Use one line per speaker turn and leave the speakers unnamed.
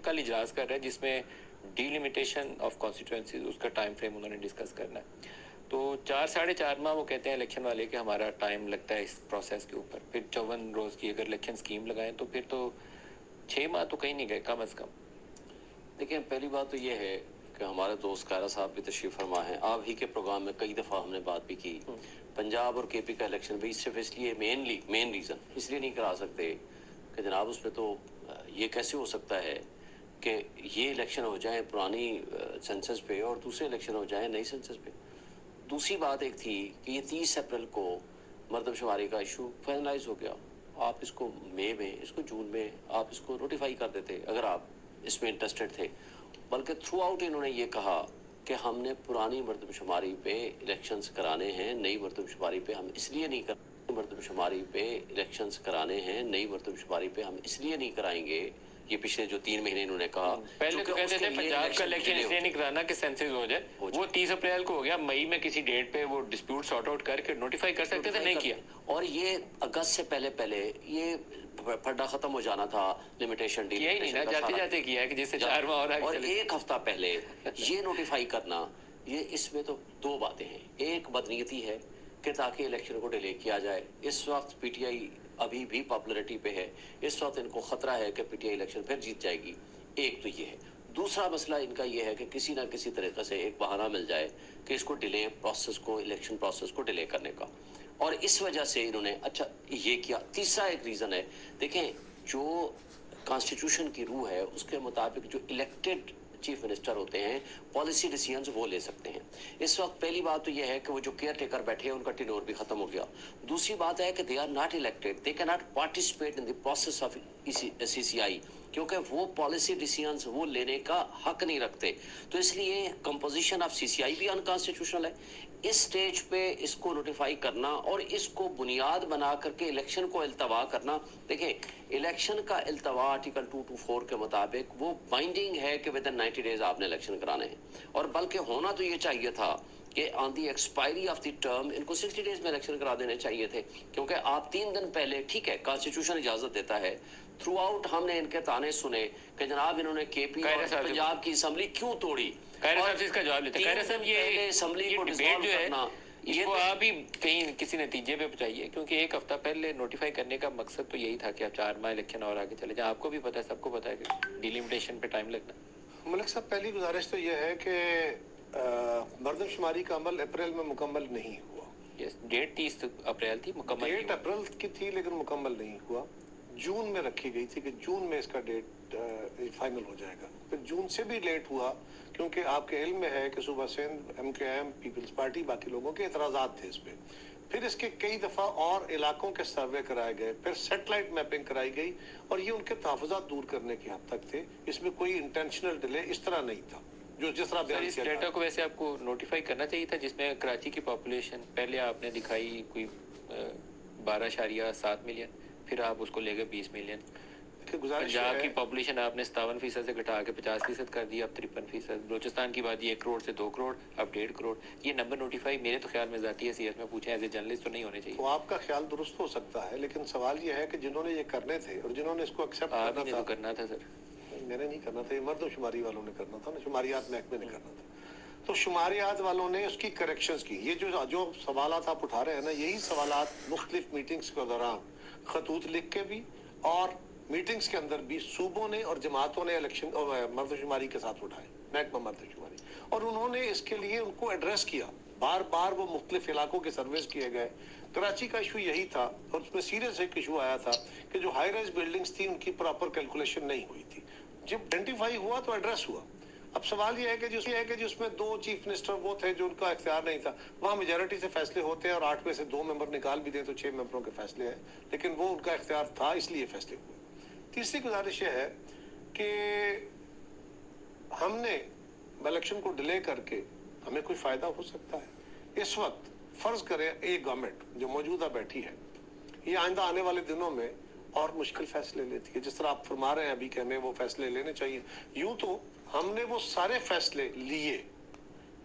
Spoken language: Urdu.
کل اجلاس کر رہا ہے جس میں ڈیلیمیٹیشن آف کانسٹیٹوئنسیز اس کا ٹائم فریم انہوں نے ڈسکس کرنا ہے. تو 4 ماہ وہ کہتے ہیں الیکشن والے کہ ہمارا ٹائم لگتا ہے اس پروسیس کے اوپر. پھر 54 روز کی اگر الیکشن اسکیم لگائیں تو پھر تو 6 ماہ تو کہیں نہیں گئے کم از کم.
دیکھیں پہلی بات تو یہ ہے کہ ہمارے دوست قائرہ صاحب بھی تشریف فرما ہیں. آپ ہی کے پروگرام میں کئی دفعہ ہم نے بات بھی کی. پنجاب اور کے پی کا الیکشن بھی صرف اس لیے مین ریزن اس لیے نہیں کرا سکتے کہ جناب اس پہ تو یہ کیسے ہو سکتا ہے کہ یہ الیکشن ہو جائیں پرانی سینسس پہ اور دوسرے الیکشن ہو جائیں نئی سینسس پہ. دوسری بات ایک تھی کہ یہ 30 اپریل کو مردم شماری کا ایشو فائنلائز ہو گیا. آپ اس کو مئی میں اس کو جون میں آپ اس کو نوٹیفائی کر دیتے اگر آپ اس میں انٹرسٹڈ تھے. بلکہ تھرو آؤٹ انہوں نے یہ کہا کہ ہم نے پرانی مردم شماری پہ الیکشنز کرانے ہیں, نئی مردم شماری پہ ہم اس لیے نہیں مردم شماری پہ الیکشنز کرانے ہیں, نئی مردم شماری پہ ہم اس لیے نہیں کرائیں گے. یہ پچھلے جو 3 مہینے انہوں نے کہا
پہلے تو کہتے تھے پنجاب کا الیکشن اس لیے نہیں کرانا کہ سینسس ہو جائے. وہ 30 اپریل کو ہو گیا, مئی میں کسی ڈیٹ پہ وہ ڈسپیوٹ سارٹ آؤٹ کر کے نوٹیفائی کر سکتے تھے, نہیں کیا.
اور یہ اگست سے پہلے یہ پھڈا ختم ہو جانا تھا لمیٹیشن ڈیل.
یہی نہیں نا, جاتے جاتے کیا ہے کہ جس سے 4 ماہ
اور ایک ہفتہ پہلے یہ نوٹیفائی کرنا. یہ اس میں تو 2 باتیں ہیں. ایک بدنیتی ہے کہ تاکہ الیکشن کو ڈیلے کیا جائے. اس وقت پی ٹی آئی ابھی بھی پاپولرٹی پہ ہے, اس وقت ان کو خطرہ ہے کہ پی ٹی آئی الیکشن پھر جیت جائے گی. ایک تو یہ ہے. دوسرا مسئلہ ان کا یہ ہے کہ کسی نہ کسی طریقے سے ایک بہانہ مل جائے کہ اس کو ڈیلے پروسیس کو الیکشن پروسیس کو ڈیلے کرنے کا, اور اس وجہ سے انہوں نے اچھا یہ کیا. تیسرا ایک ریزن ہے, دیکھیں جو کانسٹیٹیوشن کی روح ہے اس کے مطابق جو الیکٹڈ چیف منسٹر ہوتے ہیں پالیسی ڈیسیژنز وہ لے سکتے ہیں. اس وقت پہلی بات تو یہ ہے کہ وہ جو کیئر ٹیکر بیٹھے ہیں ان کا ٹینور بھی ختم ہو گیا. دوسری بات ہے کہ they are not elected, they کی not participate in the process of C C I, کیونکہ وہ پالیسی ڈیسیژنز وہ لینے کا حق نہیں رکھتے. تو اس لیے کمپوزیشن آف سی سی آئی بھی انکانسٹیٹیوشنل ہے. اس سٹیج پہ اس کو نوٹیفائی کرنا اور اس کو بنیاد بنا کر کے الیکشن کو التوا کرنا. دیکھیں الیکشن کا التوا آرٹیکل 224 کے مطابق وہ بائنڈنگ ہے کہ ود ان 90 days آپ نے الیکشن کرانے ہیں, اور بلکہ ہونا تو یہ چاہیے تھا کہ on the expiry of the term ان کو 60 days میں الیکشن کرا دینے چاہیے تھے. کیونکہ آپ 3 دن پہلے, ٹھیک ہے کانسٹیٹیوشن اجازت دیتا ہے, تھرو آؤٹ ہم نے ان کے تانے سنے کہ جناب انہوں نے کے پی اور پنجاب کی اسمبلی کیوں توڑی.
قائرہ صاحب سے اس کا جواب لیتے ہیں. قائرہ صاحب یہ
اسمبلی کو
ڈیبیٹ جو ہے اس
یہ
کو آپ ہی کہیں کسی نتیجے پہ پہنچائیے, کیونکہ ایک ہفتہ پہلے نوٹیفائی کرنے کا مقصد تو یہی تھا کہ آپ 4 ماہ الیکشن اور آگے چلے جائیں. آپ کو بھی پتا ہے, سب کو پتا ہے کہ ڈیلیمیٹیشن پہ ٹائم لگنا.
ملک صاحب پہلی گزارش تو یہ ہے کہ مردم شماری کا عمل اپریل میں مکمل نہیں ہوا.
ڈیٹ 30 اپریل تھی, مکمل
ڈیٹ اپریل کی تھی لیکن مکمل نہیں ہوا. جون میں رکھی گئی تھی کہ جون میں اس کا ڈیٹ فائنل ہو جائے گا. پھر جون سے بھی لیٹ ہوا کیونکہ آپ کے علم میں ہے کہ صوبہ Sindh M Q M Peoples Party باقی لوگوں کے اعتراضات تھے اس پہ. پھر اس کے کئی دفعہ اور علاقوں کے سروے کرائے گئے, پھر سیٹلائٹ میپنگ کرائی گئی, اور یہ ان کے تحفظات دور کرنے کی حد تک تھے. اس میں کوئی انٹینشنل ڈیلے اس طرح نہیں تھا جو جس طرح بیان
اس
کیا
ڈیٹا کو ویسے آپ کو نوٹیفائی کرنا چاہیے تھا, جس میں کراچی کی پاپولیشن پہلے آپ نے دکھائی کوئی 12.7 ملین, پھر آپ اس کو لے گئے 20 ملین. پنجاب کی پاپولیشن آپ نے 57% سے گھٹا کے 50% کر دیا, اب 53%. بلوچستان کی بات یہ 1 کروڑ سے 2 کروڑ, اب 1.5 کروڑ. یہ نمبر نوٹیفائی میرے تو خیال میں ذاتی حیثیت میں پوچھیں ایز اے جرنلسٹ تو نہیں ہونے چاہیے.
تو آپ کا خیال درست ہو سکتا ہے, لیکن سوال یہ ہے کہ جنہوں نے یہ کرنے تھے اور جنہوں نے اس کو ایکسیپٹ
کرنا تھا سر,
میں نے نہیں کرنا تھا, یہ مردم شماری والوں نے کرنا تھا نا, شماریات محکمے نے کرنا تھا. تو شماریات والوں نے اس کی کریکشنز کی. یہ جو سوالات آپ اٹھا رہے ہیں نا, یہی سوالات مختلف میٹنگز کے دوران خطوط لکھ کے بھی اور میٹنگز کے اندر بھی صوبوں نے اور جماعتوں نے الیکشن مردم شماری کے ساتھ اٹھائے, محکمہ مردم شماری, اور انہوں نے اس کے لیے ان کو ایڈریس کیا. بار بار وہ مختلف علاقوں کے سرویز کیے گئے. کراچی کا ایشو یہی تھا, اور اس میں سیریس ایک ایشو آیا تھا کہ جو ہائی رائز بلڈنگز تھی ان کی پراپر کیلکولیشن نہیں ہوئی تھی. جب آئیڈینٹیفائی ہوا تو ایڈریس ہوا. اب سوال یہ ہے کہ جس میں 2 چیف منسٹر وہ تھے جو ان کا اختیار نہیں تھا, وہاں میجارٹی سے فیصلے ہوتے ہیں, اور 8 میں سے 2 ممبر نکال بھی دیں تو 6 ممبروں کے فیصلے ہیں, لیکن وہ ان کا اختیار تھا اس لیے فیصلے ہوئے. تیسری گزارش یہ ہے کہ ہم نے الیکشن کو ڈیلے کر کے ہمیں کوئی فائدہ ہو سکتا ہے. اس وقت فرض کریں ایک گورنمنٹ جو موجودہ بیٹھی ہے, یہ آئندہ آنے والے دنوں میں اور مشکل فیصلے لیتی ہے, جس طرح آپ فرما رہے ہیں ابھی کہ ہمیں وہ فیصلے لینے چاہیے. یوں تو ہم نے وہ سارے فیصلے لیے